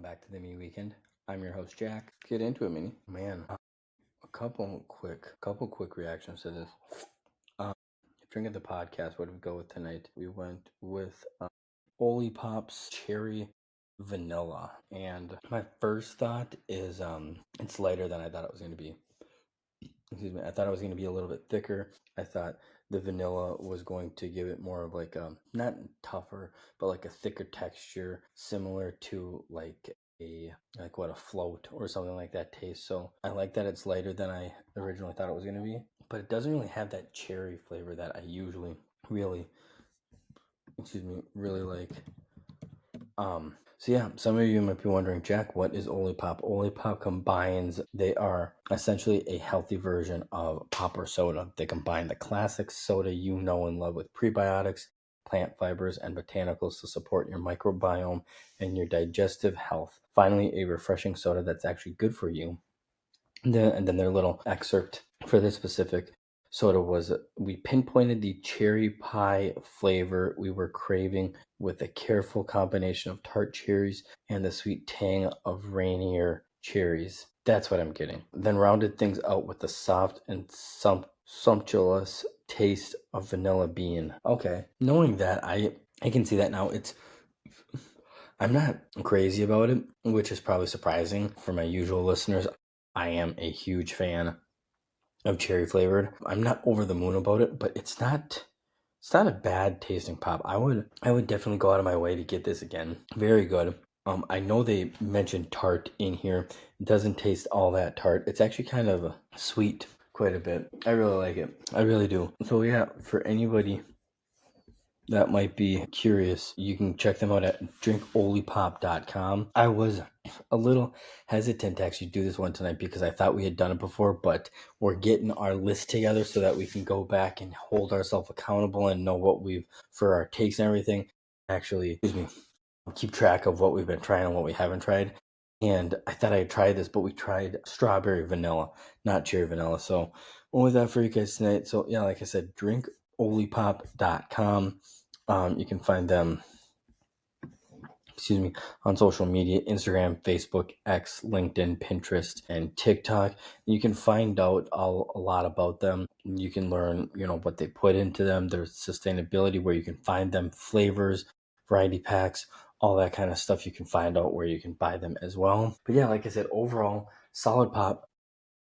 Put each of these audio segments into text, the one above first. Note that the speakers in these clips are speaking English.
back to the Minny Weekend. I'm your host, Jack. Get into it, Minny. Man, a couple quick reactions to this. Drinking the podcast, what did we go with tonight? We went with Olipop's Cherry Vanilla. And my first thought is it's lighter than I thought it was going to be. Excuse me. I thought it was going to be a little bit thicker. I thought the vanilla was going to give it more of like not tougher, but like a thicker texture, similar to like a float or something like that tastes. So I like that it's lighter than I originally thought it was going to be, but it doesn't really have that cherry flavor that I usually really like. So yeah, some of you might be wondering, Jack, what is Olipop? Olipop combines, they are essentially a healthy version of pop or soda. They combine the classic soda you know and love with prebiotics, plant fibers, and botanicals to support your microbiome and your digestive health. Finally, a refreshing soda that's actually good for you. And then their little excerpt for this specific soda was, we pinpointed the cherry pie flavor we were craving with a careful combination of tart cherries and the sweet tang of rainier cherries. That's what I'm getting. Then rounded things out with the soft and sumptuous taste of vanilla bean. Okay, knowing that, I can see that now. I'm not crazy about it, which is probably surprising for my usual listeners. I am a huge fan of cherry flavored. I'm not over the moon about it, but it's not a bad tasting pop. I would definitely go out of my way to get this again. Very good. I know they mentioned tart in here. It doesn't taste all that tart. It's actually kind of sweet quite a bit. I really like it. I really do. So yeah, for anybody that might be curious, you can check them out at drinkolipop.com. I was a little hesitant to actually do this one tonight because I thought we had done it before, but we're getting our list together so that we can go back and hold ourselves accountable and know what we've, for our takes and everything, actually, keep track of what we've been trying and what we haven't tried. And I thought I'd try this, but we tried strawberry vanilla, not cherry vanilla. So what was that for you guys tonight? So yeah, like I said, drinkolipop.com. You can find them, on social media, Instagram, Facebook, X, LinkedIn, Pinterest, and TikTok. You can find out a lot about them. You can learn, what they put into them, their sustainability, where you can find them, flavors, variety packs, all that kind of stuff. You can find out where you can buy them as well. But yeah, like I said, overall, solid pop.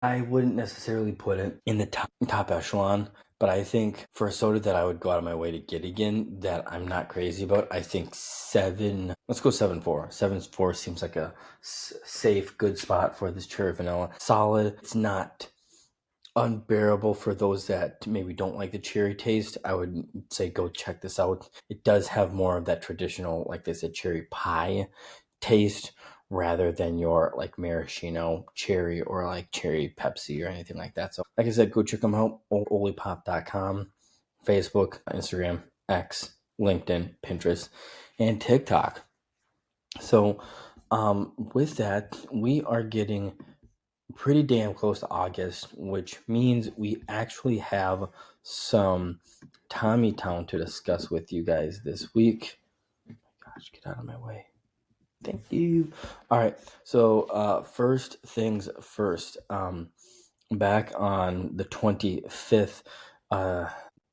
I wouldn't necessarily put it in the top echelon, but I think for a soda that I would go out of my way to get again, that I'm not crazy about, I think let's go 7.4. 7.4 seems like a safe, good spot for this cherry vanilla. Solid. It's not unbearable for those that maybe don't like the cherry taste. I would say go check this out. It does have more of that traditional, like they said, cherry pie taste rather than your like maraschino cherry or like cherry Pepsi or anything like that. So like I said, go check them out. Olipop.com, Facebook, Instagram, X, LinkedIn, Pinterest, and TikTok. So with that, we are getting pretty damn close to August, which means we actually have some Tommie Town to discuss with you guys this week. Gosh, get out of my way. Thank you. All right. So first things first. Back on the 25th,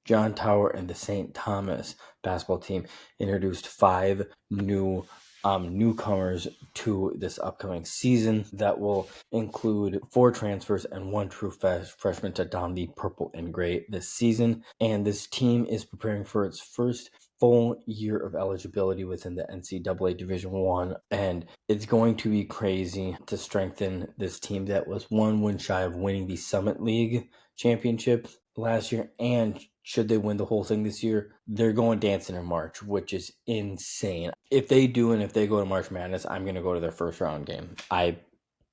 John Tower and the St. Thomas basketball team introduced 5 new newcomers to this upcoming season that will include 4 transfers and 1 true freshman to don the purple and gray this season. And this team is preparing for its first full year of eligibility within the NCAA Division I, and it's going to be crazy to strengthen this team that was 1 win shy of winning the Summit League championship last year, and should they win the whole thing this year, they're going dancing in March, which is insane. If they do, and if they go to March Madness, I'm going to go to their first round game.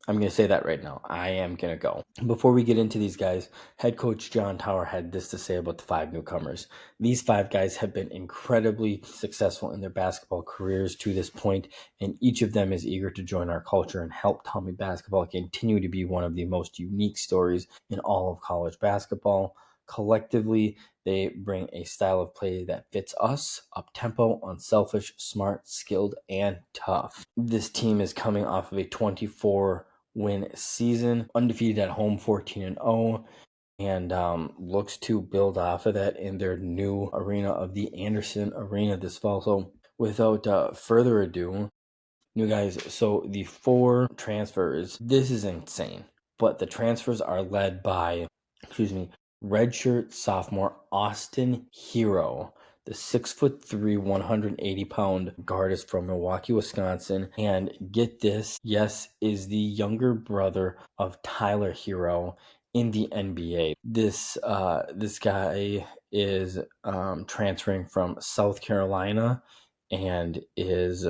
I'm going to say that right now. I am going to go. Before we get into these guys, head coach John Tower had this to say about the 5 newcomers. These 5 guys have been incredibly successful in their basketball careers to this point, and each of them is eager to join our culture and help Tommie basketball continue to be one of the most unique stories in all of college basketball. Collectively, they bring a style of play that fits us: up-tempo, unselfish, smart, skilled, and tough. This team is coming off of a 24-win season, undefeated at home, 14-0. And looks to build off of that in their new arena of the Anderson Arena this fall. So without further ado, new guys, so the 4 transfers, this is insane. But the transfers are led by, redshirt sophomore Austin Hero. The 6'3", 180-pound guard is from Milwaukee, Wisconsin. And get this, yes, is the younger brother of Tyler Hero in the NBA. This guy is transferring from South Carolina and is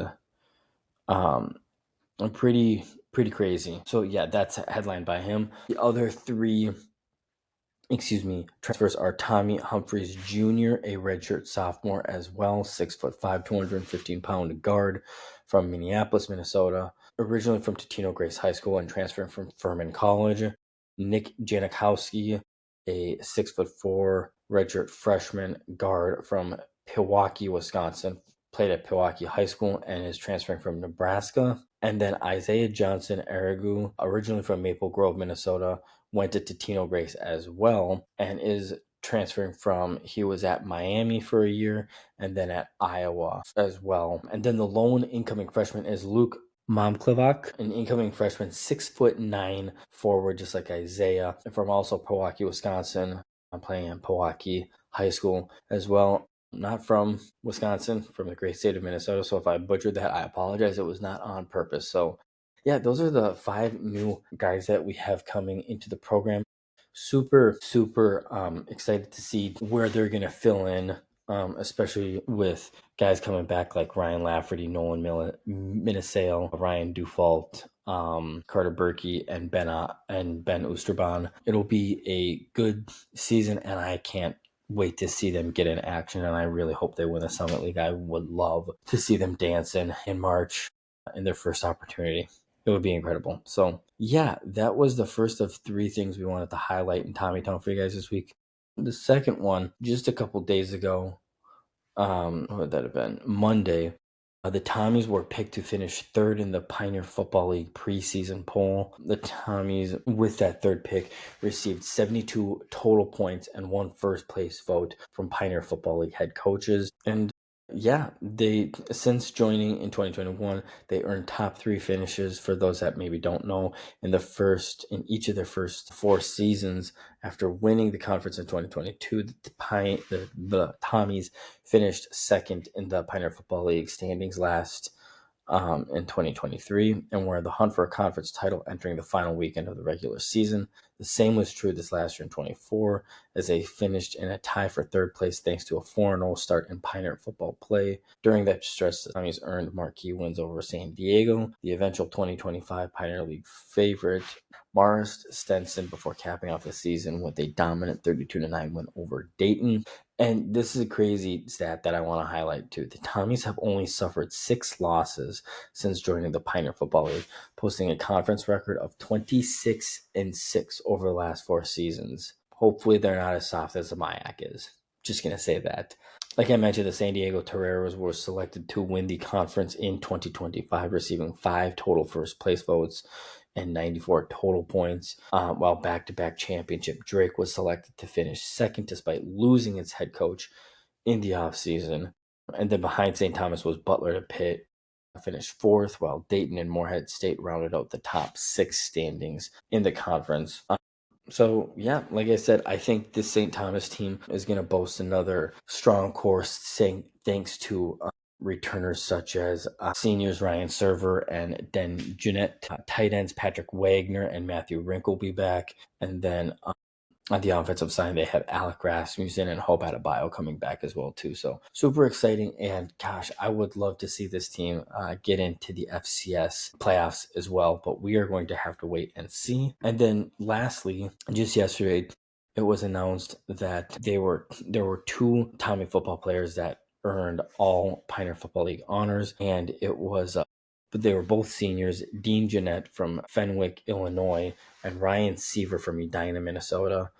pretty crazy. So yeah, that's headlined by him. The other 3 transfers are Tommie Humphreys Jr., a redshirt sophomore as well, 6'5", 215-pound guard from Minneapolis, Minnesota, originally from Totino Grace High School and transferring from Furman College. Nick Janikowski, a 6'4" redshirt freshman guard from Pewaukee, Wisconsin, played at Pewaukee High School and is transferring from Nebraska. And then Isaiah Johnson Aragu, originally from Maple Grove, Minnesota, went to Totino Grace as well and is transferring from, he was at Miami for a year and then at Iowa as well. And then the lone incoming freshman is Luke Momklivak, an incoming freshman, 6'9" forward, just like Isaiah, from also Pewaukee, Wisconsin. I'm playing in Pewaukee High School as well. Not from Wisconsin, from the great state of Minnesota. So if I butchered that, I apologize. It was not on purpose. So yeah, those are the 5 new guys that we have coming into the program. Super excited to see where they're going to fill in, especially with guys coming back like Ryan Lafferty, Nolan Minisale, Ryan Dufault, Carter Berkey, and Ben Oosterbaan. It'll be a good season, and I can't wait to see them get in action, and I really hope they win the Summit League. I would love to see them dancing in March in their first opportunity. It would be incredible. So yeah, that was the first of 3 things we wanted to highlight in Tommie Town for you guys this week. The second one, just a couple days ago, what would that have been? Monday, the Tommies were picked to finish 3rd in the Pioneer Football League preseason poll. The Tommies, with that 3rd pick, received 72 total points and 1 first place vote from Pioneer Football League head coaches. And yeah, they, since joining in 2021, they earned top 3 finishes. For those that maybe don't know, in each of their first 4 seasons after winning the conference in 2022, the Tommies finished 2nd in the Pioneer Football League standings last in 2023, and were in the hunt for a conference title entering the final weekend of the regular season. The same was true this last year in 24, as they finished in a tie for 3rd place thanks to a 4-0 start in Pioneer football play. During that stretch, the Tommies earned marquee wins over San Diego, the eventual 2025 Pioneer League favorite, Morris Stenson, before capping off the season with a dominant 32-9 win over Dayton. And this is a crazy stat that I want to highlight too. The Tommies have only suffered 6 losses since joining the Pioneer Football League, posting a conference record of 26-6 over the last 4 seasons. Hopefully they're not as soft as the Mayak is. Just going to say that. Like I mentioned, the San Diego Toreros were selected to win the conference in 2025, receiving 5 total first place votes and 94 total points, while back-to-back championship Drake was selected to finish 2nd despite losing its head coach in the offseason. And then behind St. Thomas was Butler to Pitt, finished 4th, while Dayton and Morehead State rounded out the top 6 standings in the conference. So yeah, like I said, I think this St. Thomas team is going to boast another strong course, thanks to returners such as seniors Ryan Server and Den Jeanette, tight ends Patrick Wagner and Matthew Rink will be back, and then on the offensive side, they have Alec Rasmussen and Hope Adebayo coming back as well too. So super exciting, and gosh, I would love to see this team get into the FCS playoffs as well. But we are going to have to wait and see. And then lastly, just yesterday, it was announced that there were 2 Tommie football players that earned all Pioneer Football League honors, and it was. But they were both seniors, Dean Jeanette from Fenwick, Illinois, and Ryan Seaver from Edina, Minnesota.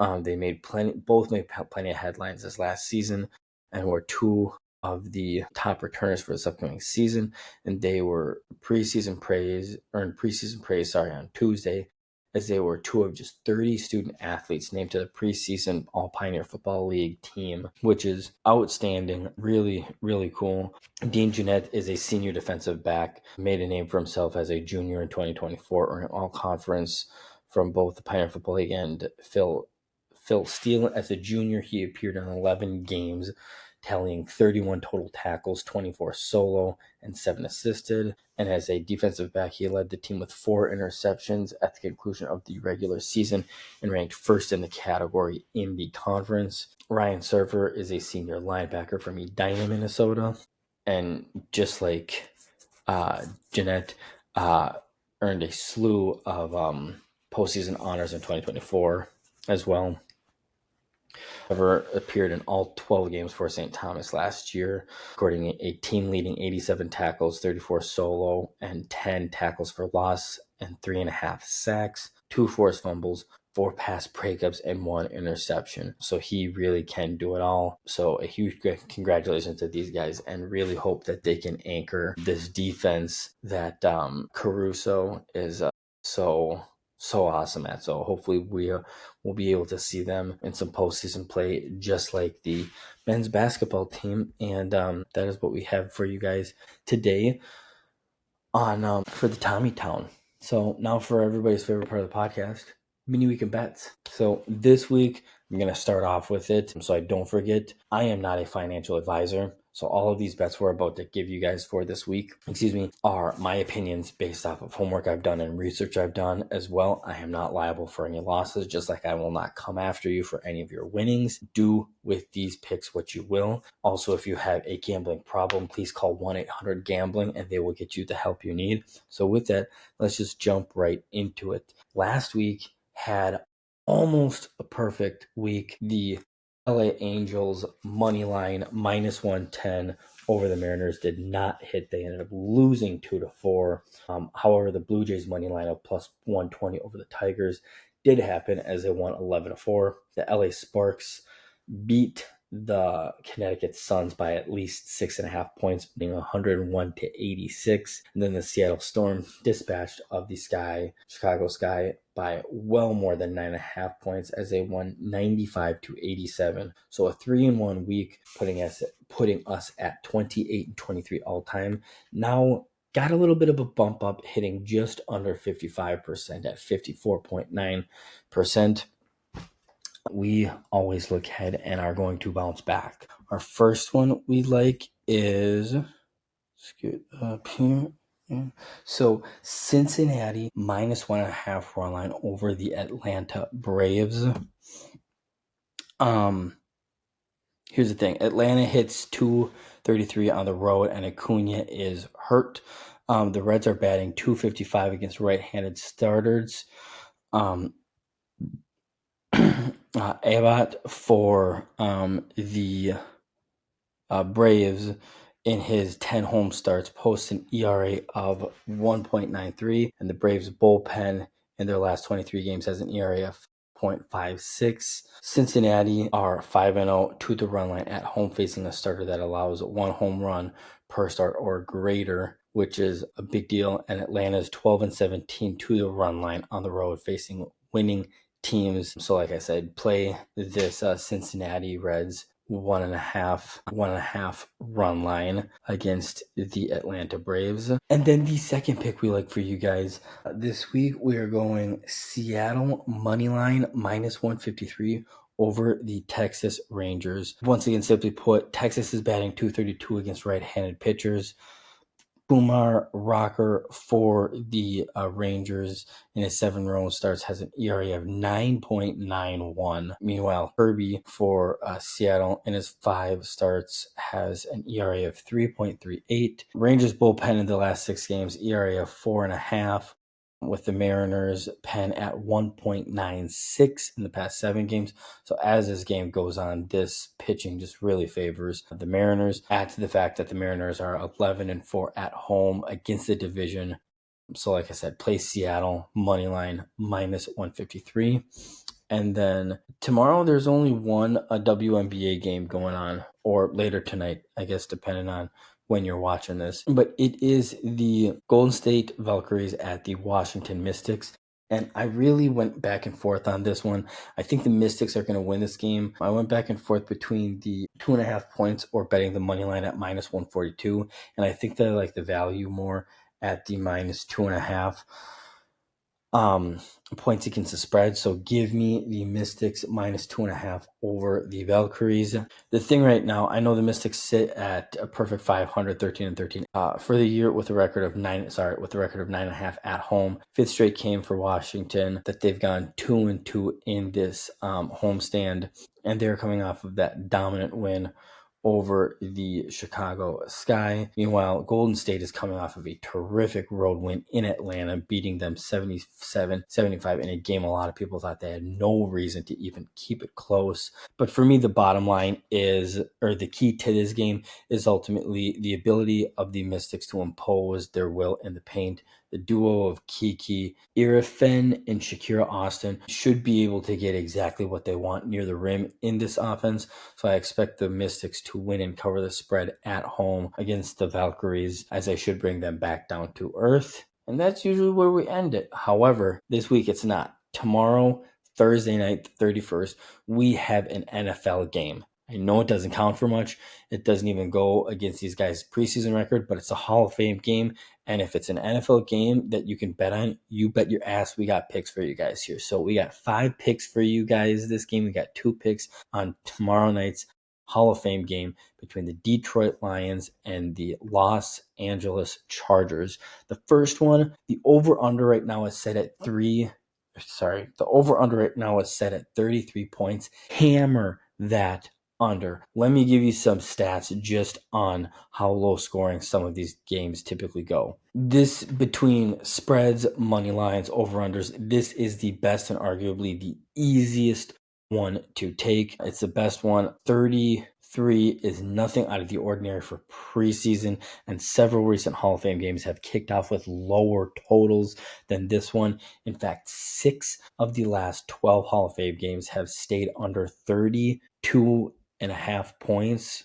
They both made plenty of headlines this last season, and were two of the top returners for this upcoming season. And they were earned preseason praise, on Tuesday, as they were two of just 30 student athletes named to the preseason All Pioneer Football League team, which is outstanding. Really, really cool. Dean Jeanette is a senior defensive back, made a name for himself as a junior in 2024, earning all conference from both the Pioneer Football League and Phil Steele. As a junior, he appeared in 11 games, tallying 31 total tackles, 24 solo, and 7 assisted. And as a defensive back, he led the team with 4 interceptions at the conclusion of the regular season and ranked first in the category in the conference. Ryan Surfer is a senior linebacker from Edina, Minnesota. And just like Jeanette, earned a slew of postseason honors in 2024 as well. However, appeared in all 12 games for St. Thomas last year, recording a team-leading 87 tackles, 34 solo, and 10 tackles for loss, and 3.5 sacks, 2 forced fumbles, 4 pass breakups, and 1 interception. So he really can do it all. So a huge congratulations to these guys, and really hope that they can anchor this defense that Caruso is so awesome at. So hopefully we'll be able to see them in some postseason play, just like the men's basketball team. And that is what we have for you guys today on for the Tommie Town. So now for everybody's favorite part of the podcast, mini week and bets. So this week I'm going to start off with it so I don't forget. I am not a financial advisor. So all of these bets we're about to give you guys for this week, are my opinions based off of homework I've done and research I've done as well. I am not liable for any losses, just like I will not come after you for any of your winnings. Do with these picks what you will. Also, if you have a gambling problem, please call 1-800-GAMBLING and they will get you the help you need. So with that, let's just jump right into it. Last week had almost a perfect week. The LA Angels money line -110 over the Mariners did not hit. They ended up losing 2-4. However, the Blue Jays money line of +120 over the Tigers did happen, as they won 11-4. The LA Sparks beat the Connecticut Suns by at least 6.5 points, being 101-86. And then the Seattle Storm dispatched of the Chicago Sky by well more than 9.5 points, as they won 95-87. So a 3-1 week, putting us at 28-23 all time. Now got a little bit of a bump up, hitting just under 55% at 54.9%. We always look ahead and are going to bounce back. Our first one we like is, let's get up here. So Cincinnati -1.5 run line over the Atlanta Braves. Here's the thing. Atlanta hits .233 on the road, and Acuna is hurt. The Reds are batting .255 against right-handed starters. Abbott for the Braves in his 10 home starts posts an ERA of 1.93, and the Braves bullpen in their last 23 games has an ERA of 0.56. Cincinnati are 5-0 to the run line at home, facing a starter that allows 1 home run per start or greater, which is a big deal. And Atlanta's 12-17 to the run line on the road, facing winning teams. So like I said, play this Cincinnati Reds 1.5 run line against the Atlanta Braves. And then the second pick we like for you guys this week, we are going Seattle money line -153 over the Texas Rangers. Once again, simply put, Texas is batting .232 against right-handed pitchers. Kumar Rocker for the Rangers in his 7 road starts has an ERA of 9.91. Meanwhile, Kirby for Seattle in his 5 starts has an ERA of 3.38. Rangers bullpen in the last 6 games, ERA of 4.5. With the Mariners pen at 1.96 in the past 7 games. So as this game goes on, this pitching just really favors the Mariners. Add to the fact that the Mariners are 11-4 at home against the division. So like I said, play Seattle money line -153. And then tomorrow there's only a WNBA game going on, or later tonight, I guess, depending on when you're watching this. But it is the Golden State Valkyries at the Washington Mystics. And I really went back and forth on this one. I think the Mystics are going to win this game. I went back and forth between the 2.5 points or betting the money line at minus 142. And I think that I like the value more at the minus 2.5 points against the spread. So give me the Mystics minus 2.5 over the Valkyries. The thing right now, I know the Mystics sit at a perfect 500, 13-13 for the year with a record of 9.5 at home. Fifth straight game for Washington that they've gone 2-2 in this homestand, and they're coming off of that dominant win over the Chicago Sky. Meanwhile, Golden State is coming off of a terrific road win in Atlanta, beating them 77-75 in a game a lot of people thought they had no reason to even keep it close. But for me, the bottom line is, or the key to this game is ultimately the ability of the Mystics to impose their will in the paint. The duo of Kiki Irifen and Shakira Austin should be able to get exactly what they want near the rim in this offense. So I expect the Mystics to win and cover the spread at home against the Valkyries, as I should bring them back down to earth. And that's usually where we end it. However, this week it's not. Tomorrow, Thursday night, the 31st, we have an NFL game. I know it doesn't count for much. It doesn't even go against these guys' preseason record, but it's a Hall of Fame game. And if it's an NFL game that you can bet on, you bet your ass we got picks for you guys here. So we got 5 picks for you guys this game. We got 2 picks on tomorrow night's Hall of Fame game between the Detroit Lions and the Los Angeles Chargers. The first one, the over-under right now is set at 33 points. Hammer that under. Let me give you some stats just on how low scoring some of these games typically go. This, between spreads, money lines, over-unders, this is the best and arguably the easiest one to take. It's the best one. 33 is nothing out of the ordinary for preseason, and several recent Hall of Fame games have kicked off with lower totals than this one. In fact, 6 of the last 12 Hall of Fame games have stayed under 32.5 points.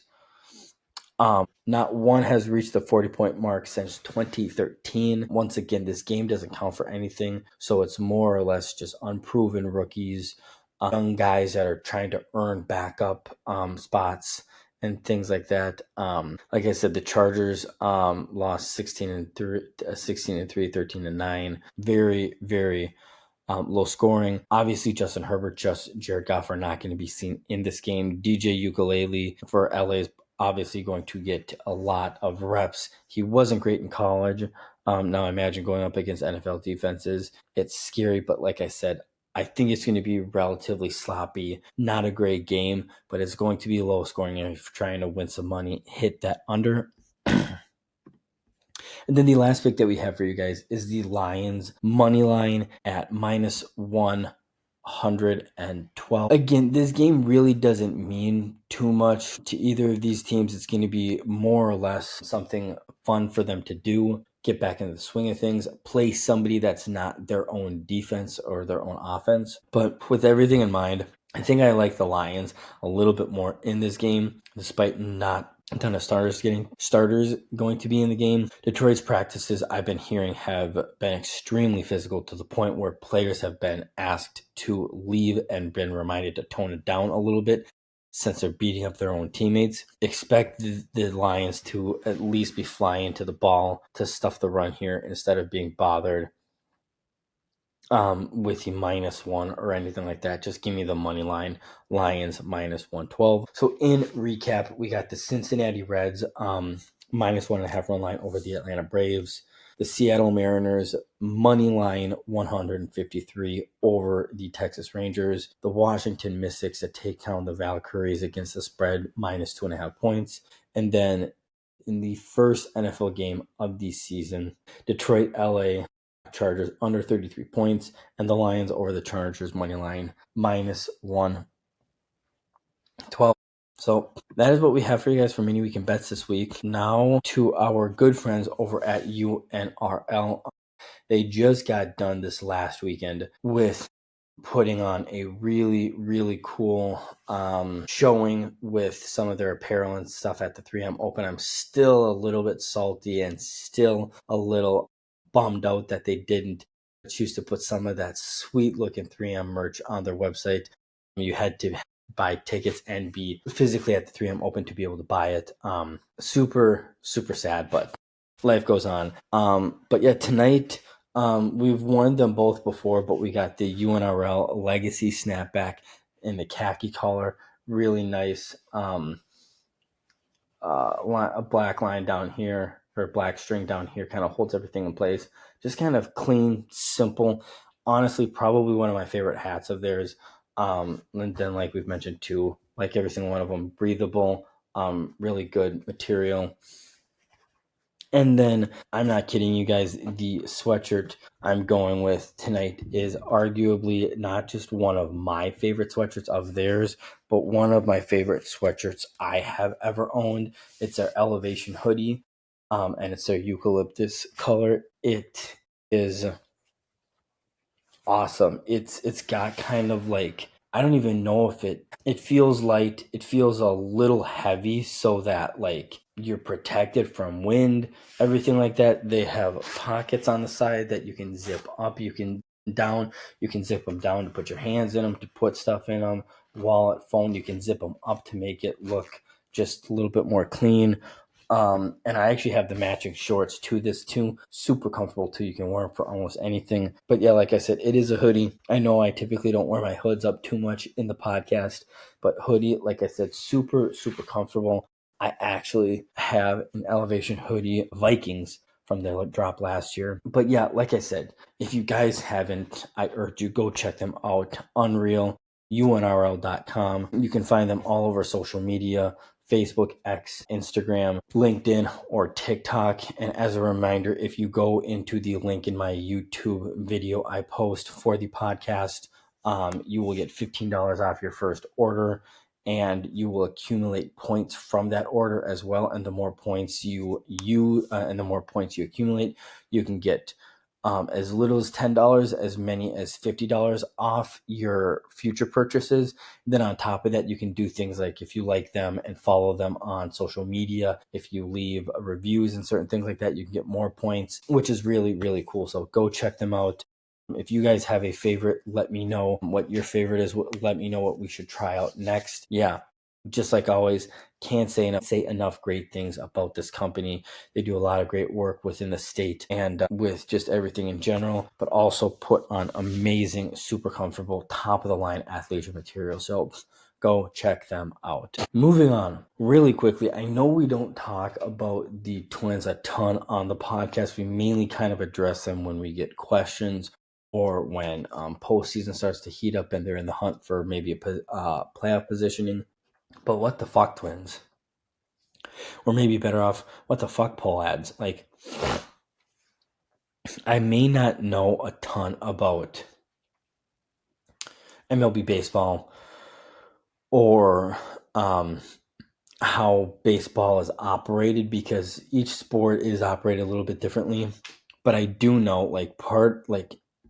Not one has reached the 40-point mark since 2013. Once again, this game doesn't count for anything, so it's more or less just unproven rookies, young guys that are trying to earn backup spots and things like that. Like I said, the Chargers lost 16-3, 13-9. Very, very low scoring. Obviously, Justin Herbert, Jared Goff are not going to be seen in this game. DJ Ukulele for LA is obviously going to get a lot of reps. He wasn't great in college. Now imagine going up against NFL defenses. It's scary, but like I said, I think it's going to be relatively sloppy. Not a great game, but it's going to be low scoring. And if you're trying to win some money, hit that under. And then the last pick that we have for you guys is the Lions money line at minus 112. Again, this game really doesn't mean too much to either of these teams. It's going to be more or less something fun for them to do. Get back into the swing of things, play somebody that's not their own defense or their own offense. But with everything in mind, I think I like the Lions a little bit more in this game, despite not a ton of starters going to be in the game. Detroit's practices, I've been hearing, have been extremely physical to the point where players have been asked to leave and been reminded to tone it down a little bit since they're beating up their own teammates. Expect the Lions to at least be flying to the ball to stuff the run here instead of being bothered with the -1 or anything like that. Just give me the money line, Lions minus 112. So in recap, we got the Cincinnati Reds -1.5 run line over the Atlanta Braves. The Seattle Mariners money line 153 over the Texas Rangers. The Washington Mystics to take down the Valkyries against the spread -2.5 points. And then in the first NFL game of the season, Detroit LA Chargers under 33 points, and the Lions over the Chargers money line -112. So that is what we have for you guys for Mini Weekend Bets this week. Now to our good friends over at UNRL. They just got done this last weekend with putting on a really, really cool showing with some of their apparel and stuff at the 3M Open. I'm still a little bit salty and still a little bummed out that they didn't choose to put some of that sweet looking 3M merch on their website. You had to buy tickets and be physically at the 3M Open to be able to buy it. Super, super sad, but life goes on. But yeah, tonight we've worn them both before, but we got the UNRL Legacy snapback in the khaki color. Really nice. A black line down here, or black string down here, kind of holds everything in place. Just kind of clean, simple. Honestly, probably one of my favorite hats of theirs. And then, like we've mentioned too, like every single one of them, breathable, really good material. And then, I'm not kidding you guys, the sweatshirt I'm going with tonight is arguably not just one of my favorite sweatshirts of theirs, but one of my favorite sweatshirts I have ever owned. It's their Elevation hoodie, and it's their eucalyptus color. It is awesome. It's got kind of like, I don't even know if it feels light. It feels a little heavy so that like you're protected from wind, everything like that. They have pockets on the side that you can zip up, you can zip them down to put your hands in them, to put stuff in them. Wallet, phone, you can zip them up to make it look just a little bit more clean. And I actually have the matching shorts to this too. Super comfortable too. You can wear them for almost anything. But yeah, like I said, it is a hoodie. I know I typically don't wear my hoods up too much in the podcast, but hoodie, like I said, super, super comfortable. I actually have an Elevation hoodie, Vikings, from their drop last year. But yeah, like I said, if you guys haven't, I urge you, go check them out. Unreal. UNRL.com. You can find them all over social media: Facebook, X, Instagram, LinkedIn, or TikTok. And as a reminder, if you go into the link in my YouTube video I post for the podcast, you will get $15 off your first order, and you will accumulate points from that order as well. And the more points and the more points you accumulate, you can get as little as $10, as many as $50 off your future purchases. Then on top of that, you can do things like, if you like them and follow them on social media, if you leave reviews and certain things like that, you can get more points, which is really, really cool. So go check them out. If you guys have a favorite, let me know what your favorite is. Let me know what we should try out next. Yeah, just like always, can't say enough great things about this company. They do a lot of great work within the state and with just everything in general, but also put on amazing, super comfortable, top of the line athleisure material. So go check them out. Moving on really quickly, I know we don't talk about the Twins a ton on the podcast. We mainly kind of address them when we get questions, or when postseason starts to heat up and they're in the hunt for maybe a playoff positioning. But what the fuck, Twins? Or maybe better off, what the fuck, poll ads? Like, I may not know a ton about MLB baseball or how baseball is operated, because each sport is operated a little bit differently. But I do know,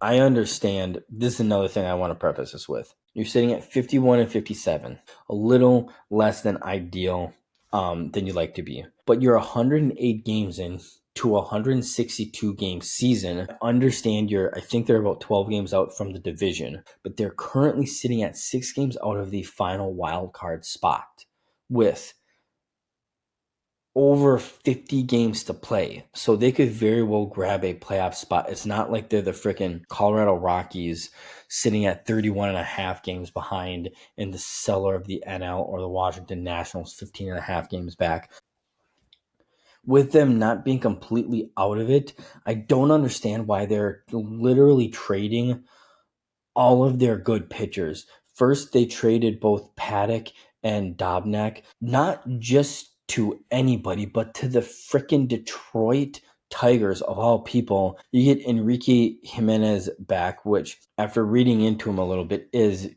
I understand. This is another thing I want to preface this with. You're sitting at 51 and 57, a little less than ideal than you'd like to be. But you're 108 games in to a 162 game season. I think they're about 12 games out from the division, but they're currently sitting at 6 games out of the final wild card spot with over 50 games to play. So they could very well grab a playoff spot. It's not like they're the freaking Colorado Rockies sitting at 31 and a half games behind in the cellar of the NL, or the Washington Nationals 15 and a half games back. With them not being completely out of it, I don't understand why they're literally trading all of their good pitchers. First, they traded both Paddock and Dobnak, not just to anybody, but to the frickin' Detroit Tigers, of all people. You get Enrique Jimenez back, which, after reading into him a little bit, is,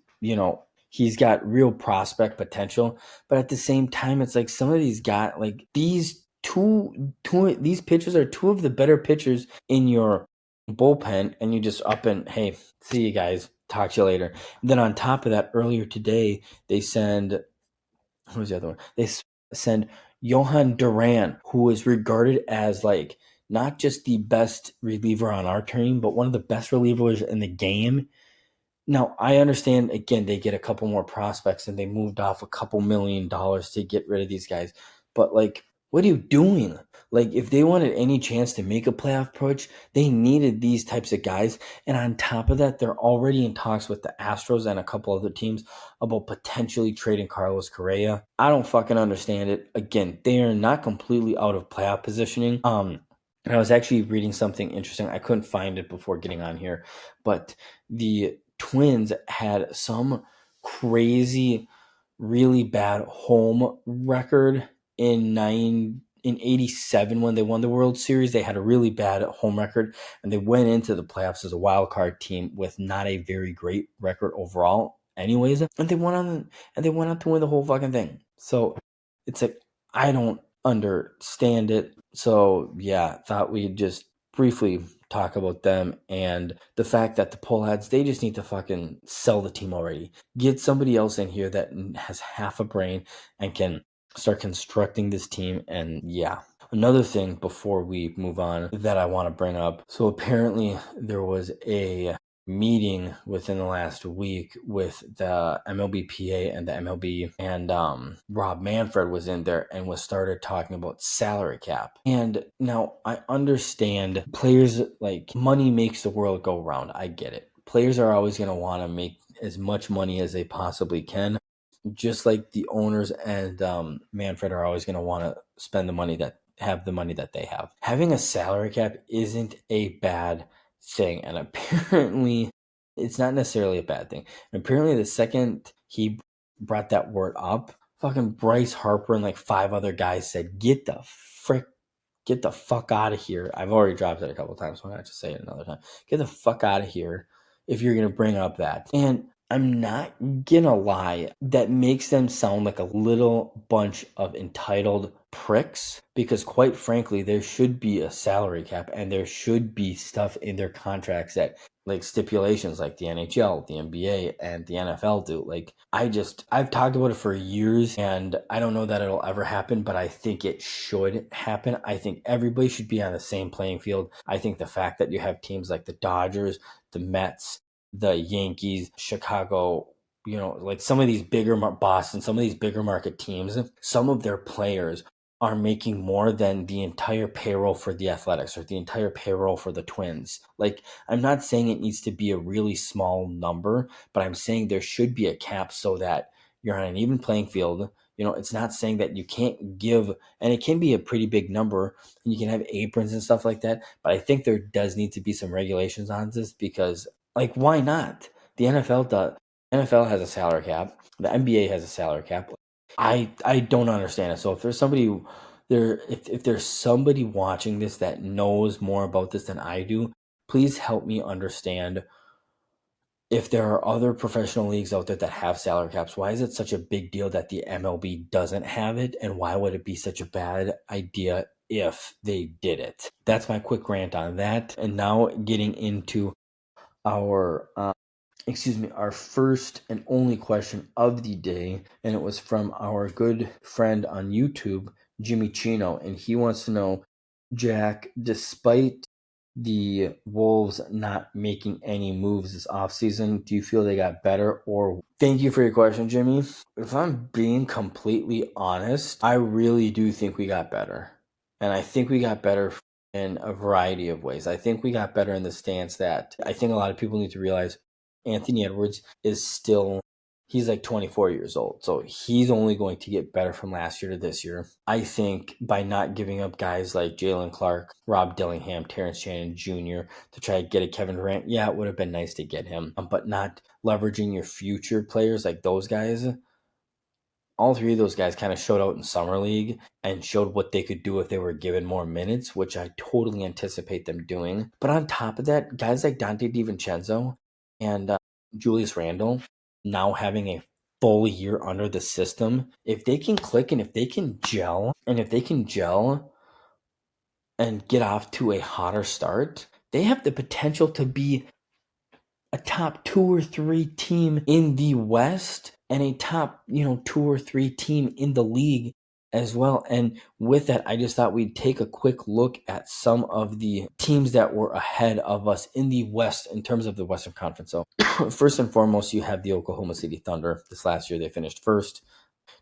he's got real prospect potential. But at the same time, it's like some of these guys, like these these pitchers are two of the better pitchers in your bullpen, and you just up and, hey, see you guys. Talk to you later. And then on top of that, earlier today, they send, who was the other one? They send Johan Duran, who is regarded as like not just the best reliever on our team, but one of the best relievers in the game. Now, I understand, again, they get a couple more prospects and they moved off a couple $1 million to get rid of these guys. But, like, what are you doing? Like, if they wanted any chance to make a playoff push, they needed these types of guys. And on top of that, they're already in talks with the Astros and a couple other teams about potentially trading Carlos Correa. I don't fucking understand it. Again, they are not completely out of playoff positioning. And I was actually reading something interesting. I couldn't find it before getting on here, but the Twins had some crazy, really bad home record in 87 when they won the World Series. They had a really bad home record, and they went into the playoffs as a wild card team with not a very great record overall, anyways. And they went on to win the whole fucking thing. So it's like, I don't understand it. So yeah, thought we'd just briefly talk about them and the fact that the Poleheads, they just need to fucking sell the team already. Get somebody else in here that has half a brain and can start constructing this team. And yeah, another thing before we move on that I want to bring up. So apparently there was a meeting within the last week with the MLBPA and the MLB, and Rob Manfred was in there and was started talking about salary cap. And now I understand players, like, money makes the world go round. I get it. Players are always going to want to make as much money as they possibly can, just like the owners and Manfred are always going to want to spend the money that they have. Having a salary cap isn't a bad thing, and apparently it's not necessarily a bad thing. And apparently the second he brought that word up, fucking Bryce Harper and like 5 other guys said, get the fuck out of here. I've already dropped it a couple times, so I'm going to have to say it another time. Get the fuck out of here if you're going to bring up that. And I'm not gonna lie, that makes them sound like a little bunch of entitled pricks, because quite frankly, there should be a salary cap and there should be stuff in their contracts that, like, stipulations like the NHL, the NBA, and the NFL do. Like, I've talked about it for years, and I don't know that it'll ever happen, but I think it should happen. I think everybody should be on the same playing field. I think the fact that you have teams like the Dodgers, the Mets, the Yankees, Chicago, like some of these bigger Boston, some of these bigger market teams, some of their players are making more than the entire payroll for the Athletics or the entire payroll for the Twins. Like, I'm not saying it needs to be a really small number, but I'm saying there should be a cap so that you're on an even playing field. It's not saying that you can't give, and it can be a pretty big number, and you can have aprons and stuff like that, but I think there does need to be some regulations on this, because, like, why not? The NFL does. NFL has a salary cap. The NBA has a salary cap. I don't understand it. So if there's somebody there, if there's somebody watching this that knows more about this than I do, please help me understand. If there are other professional leagues out there that have salary caps, why is it such a big deal that the MLB doesn't have it? And why would it be such a bad idea if they did it? That's my quick rant on that. And now getting into our our first and only question of the day, and it was from our good friend on YouTube, Jimmy Chino, and he wants to know, Jack, despite the Wolves not making any moves this offseason, do you feel they got better? Or thank you for your question, Jimmy. If I'm being completely honest, I really do think we got better. And I think we got better in a variety of ways. I think we got better in the stance that I think a lot of people need to realize Anthony Edwards is still, he's like 24 years old. So he's only going to get better from last year to this year. I think by not giving up guys like Jalen Clark, Rob Dillingham, Terrence Shannon Jr. to try to get a Kevin Durant, yeah, it would have been nice to get him. But not leveraging your future players like those guys. All 3 of those guys kind of showed out in Summer League and showed what they could do if they were given more minutes, which I totally anticipate them doing. But on top of that, guys like Dante DiVincenzo and Julius Randle now having a full year under the system, if they can click and if they can gel and get off to a hotter start, they have the potential to be a top 2 or 3 team in the West and a top, 2 or 3 team in the league as well. And with that, I just thought we'd take a quick look at some of the teams that were ahead of us in the West in terms of the Western Conference. So first and foremost, you have the Oklahoma City Thunder. This last year, they finished first.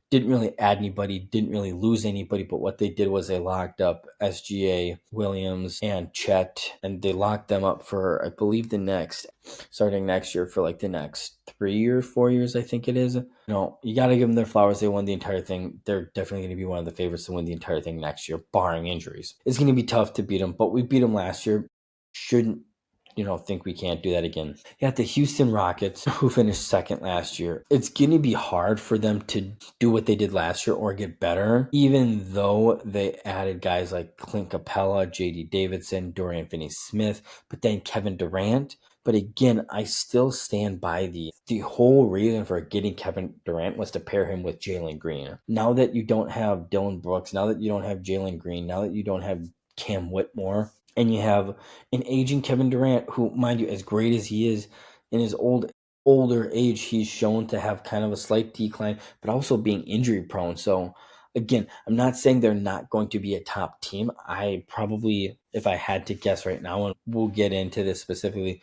Didn't really add anybody, didn't really lose anybody, but what they did was they locked up SGA, Williams, and Chet, and they locked them up for, I believe, starting next year for like the next 3 or 4 years, I think it is. You got to give them their flowers. They won the entire thing. They're definitely going to be one of the favorites to win the entire thing next year, barring injuries. It's going to be tough to beat them, but we beat them last year. Shouldn't think we can't do that again. You got the Houston Rockets, who finished second last year. It's going to be hard for them to do what they did last year or get better, even though they added guys like Clint Capella, J.D. Davidson, Dorian Finney-Smith, but then Kevin Durant. But again, I still stand by the whole reason for getting Kevin Durant was to pair him with Jalen Green. Now that you don't have Dylan Brooks, now that you don't have Jalen Green, now that you don't have Cam Whitmore, and you have an aging Kevin Durant, who, mind you, as great as he is in his older age, he's shown to have kind of a slight decline, but also being injury prone. So again, I'm not saying they're not going to be a top team. I probably, if I had to guess right now, and we'll get into this specifically,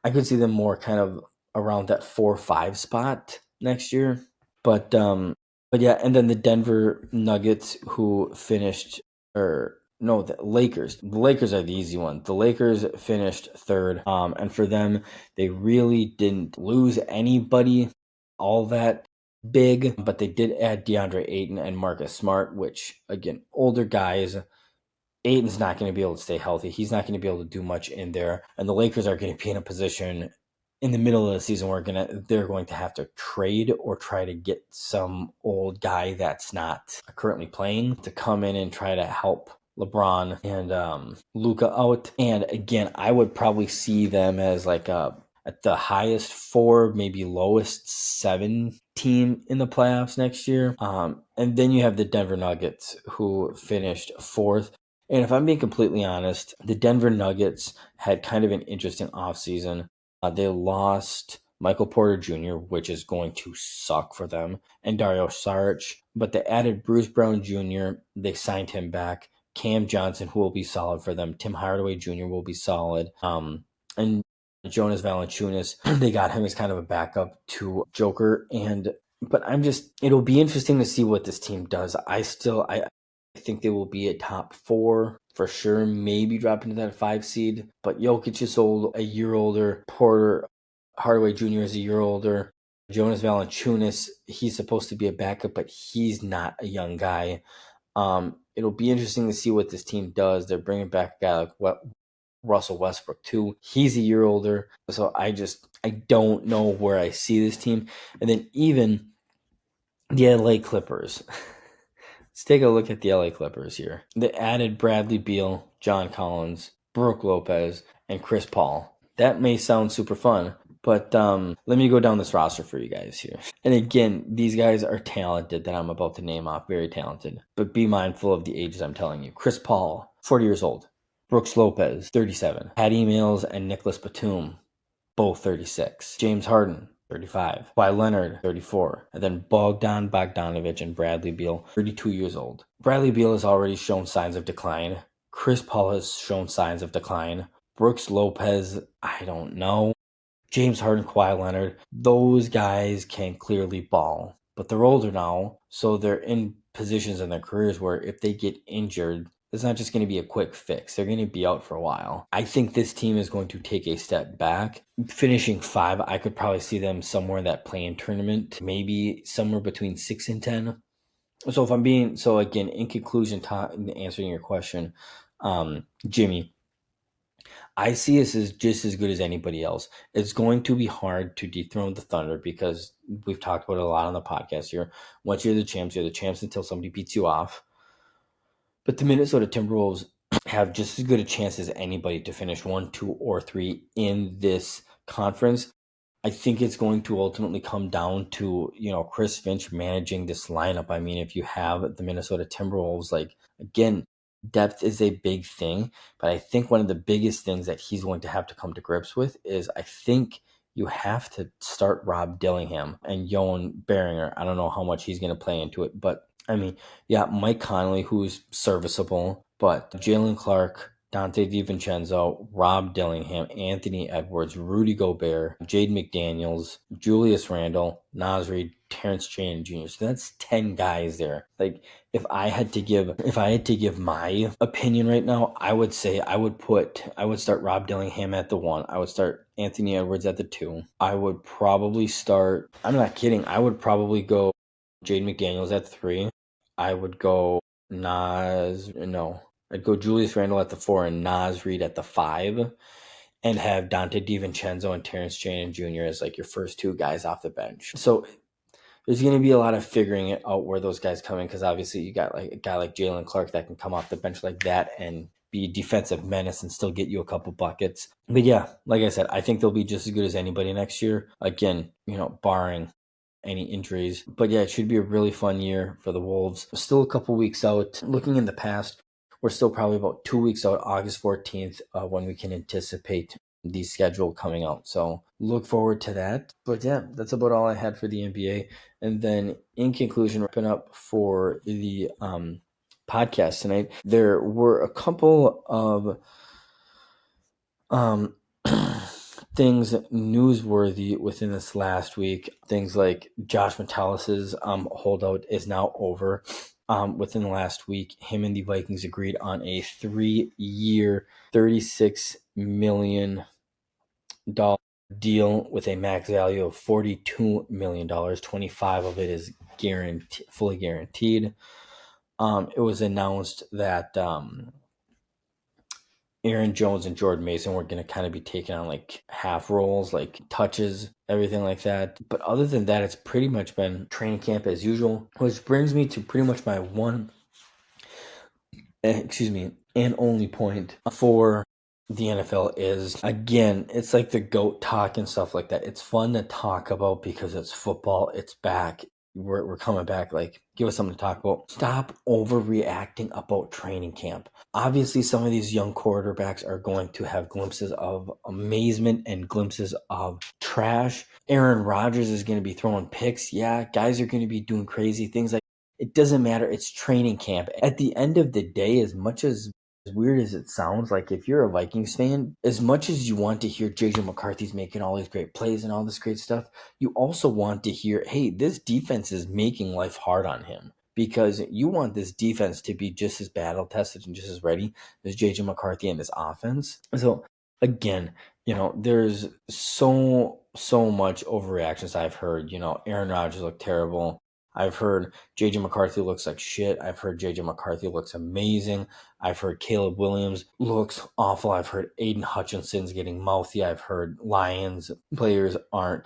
I could see them more kind of around that 4-5 spot next year. But yeah, and then the Denver Nuggets, who finished, or no, the Lakers. The Lakers are the easy one. The Lakers finished third, and for them, they really didn't lose anybody all that big, but they did add DeAndre Ayton and Marcus Smart, which, again, older guys. Ayton's not going to be able to stay healthy. He's not going to be able to do much in there. And the Lakers are going to be in a position in the middle of the season where they're going to have to trade or try to get some old guy that's not currently playing to come in and try to help LeBron and Luka out. And again, I would probably see them as like at the highest 4, maybe lowest 7 team in the playoffs next year. And then you have the Denver Nuggets, who finished 4th. And if I'm being completely honest, the Denver Nuggets had kind of an interesting offseason. They lost Michael Porter Jr., which is going to suck for them, and Dario Saric, but they added Bruce Brown Jr. They signed him back. Cam Johnson, who will be solid for them. Tim Hardaway Jr. will be solid. And Jonas Valanciunas, they got him as kind of a backup to Joker. But it'll be interesting to see what this team does. I think they will be a top 4 for sure, maybe drop into that 5 seed. But Jokic is a year older. Porter Hardaway Jr. is a year older. Jonas Valanciunas, he's supposed to be a backup, but he's not a young guy. It'll be interesting to see what this team does. They're bringing back a guy like Russell Westbrook too. He's a year older. So I don't know where I see this team. And then even the LA Clippers. Let's take a look at the LA Clippers here. They added Bradley Beal, John Collins, Brook Lopez, and Chris Paul. That may sound super fun, but let me go down this roster for you guys here. And again, these guys are talented that I'm about to name off, very talented. But be mindful of the ages I'm telling you. Chris Paul, 40 years old. Brooks Lopez, 37. Patty Mills and Nicholas Batum, both 36. James Harden, 35. Kawhi Leonard, 34. And then Bogdan Bogdanovic and Bradley Beal, 32 years old. Bradley Beal has already shown signs of decline. Chris Paul has shown signs of decline. Brooks Lopez, I don't know. James Harden, Kawhi Leonard, those guys can clearly ball. But they're older now, so they're in positions in their careers where if they get injured, it's not just going to be a quick fix. They're going to be out for a while. I think this team is going to take a step back. Finishing 5, I could probably see them somewhere in that play-in tournament, maybe somewhere between 6 and 10. So again, in conclusion, answering your question, Jimmy, I see us as just as good as anybody else. It's going to be hard to dethrone the Thunder because we've talked about it a lot on the podcast here. Once you're the champs until somebody beats you off. But the Minnesota Timberwolves have just as good a chance as anybody to finish 1, 2, or 3 in this conference. I think it's going to ultimately come down to, Chris Finch managing this lineup. I mean, if you have the Minnesota Timberwolves, again, depth is a big thing, but I think one of the biggest things that he's going to have to come to grips with is I think you have to start Rob Dillingham and Johan Beringer. I don't know how much he's going to play into it, but I mean, yeah, Mike Connolly, who's serviceable, but Jalen Clark, Dante DiVincenzo, Rob Dillingham, Anthony Edwards, Rudy Gobert, Jade McDaniels, Julius Randle, Naz Reid, Terrence Chan Jr. So that's 10 guys there. Like, if I had to give my opinion right now, I would say I would start Rob Dillingham at the 1. I would start Anthony Edwards at the 2. I would probably start, I'm not kidding, I would probably go Jade McDaniels at 3. I would go I'd go Julius Randle at the 4 and Naz Reid at the 5, and have Dante DiVincenzo and Terrence Chan Jr. as like your first 2 guys off the bench. So there's going to be a lot of figuring it out where those guys come in, because obviously you got like a guy like Jalen Clark that can come off the bench like that and be a defensive menace and still get you a couple buckets. But yeah, like I said, I think they'll be just as good as anybody next year. Again, barring any injuries. But yeah, it should be a really fun year for the Wolves. We're still a couple weeks out. Looking in the past, we're still probably about 2 weeks out, August 14th, when we can anticipate the schedule coming out. So look forward to that. But yeah, that's about all I had for the NBA. And then in conclusion, wrapping up for the podcast tonight, there were a couple of things newsworthy within this last week. Things like Josh Metallis's holdout is now over. Within the last week, him and the Vikings agreed on a 3-year, $36 million deal with a max value of $42 million. 25 of it is fully guaranteed. It was announced that Aaron Jones and Jordan Mason were going to kind of be taking on like half roles, like touches, everything like that. But other than that, it's pretty much been training camp as usual, which brings me to pretty much my and only point for the NFL is, again, it's like the GOAT talk and stuff like that. It's fun to talk about because it's football, it's back. We're coming back. Like, give us something to talk about. Stop overreacting about training camp. Obviously, some of these young quarterbacks are going to have glimpses of amazement and glimpses of trash. Aaron Rodgers is going to be throwing picks. Yeah, guys are going to be doing crazy things. Like, it doesn't matter. It's training camp. At the end of the day, as much as weird as it sounds, like if you're a Vikings fan, as much as you want to hear JJ McCarthy's making all these great plays and all this great stuff, you also want to hear, hey, this defense is making life hard on him, because you want this defense to be just as battle tested and just as ready as JJ McCarthy and his offense. So again, there's so much overreactions I've heard. Aaron Rodgers looked terrible. I've heard JJ McCarthy looks like shit. I've heard JJ McCarthy looks amazing. I've heard Caleb Williams looks awful. I've heard Aiden Hutchinson's getting mouthy. I've heard Lions players are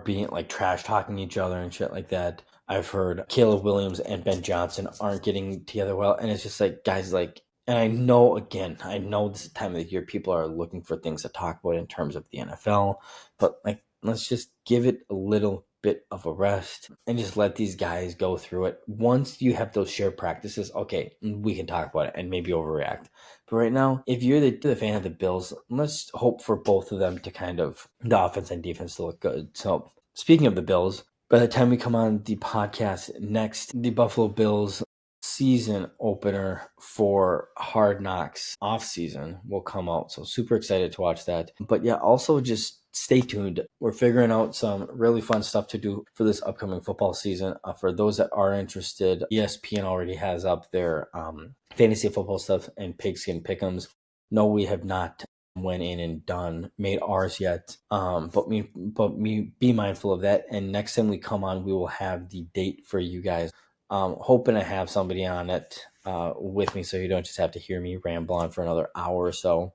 being like trash talking each other and shit like that. I've heard Caleb Williams and Ben Johnson aren't getting together well. And it's just like, guys, like, and I know this is the time of the year people are looking for things to talk about in terms of the NFL, but like, let's just give it a little bit of a rest and just let these guys go through it. Once you have those shared practices, okay, we can talk about it and maybe overreact. But right now, if you're the fan of the Bills, let's hope for both of them to kind of, the offense and defense, to look good. So speaking of the Bills, by the time we come on the podcast next, the Buffalo Bills season opener for Hard Knocks off season will come out. So super excited to watch that. But yeah, also just stay tuned. We're figuring out some really fun stuff to do for this upcoming football season. For those that are interested, ESPN already has up their fantasy football stuff and pigskin pick'ems. No, we have not went in and made ours yet. But be mindful of that. And next time we come on, we will have the date for you guys. Hoping to have somebody on it with me, so you don't just have to hear me ramble on for another hour or so.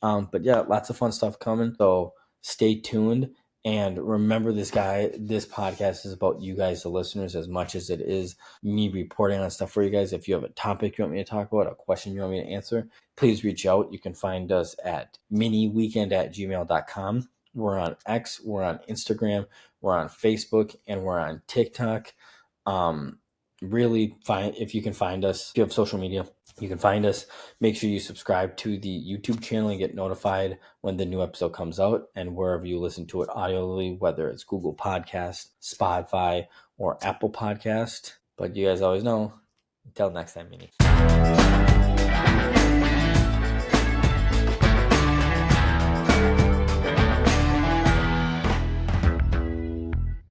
But yeah, lots of fun stuff coming. So stay tuned. And remember, this podcast is about you guys, the listeners, as much as it is me reporting on stuff for you guys. If you have a topic you want me to talk about, a question you want me to answer, please reach out. You can find us at minnyweekend@gmail.com. We're on X, we're on Instagram, we're on Facebook, and we're on TikTok. really find, if you can find us, if you have social media, you can find us. Make sure you subscribe to the YouTube channel and get notified when the new episode comes out, and wherever you listen to it audibly, whether it's Google Podcast, Spotify, or Apple Podcast. But you guys always know, until next time, Minny.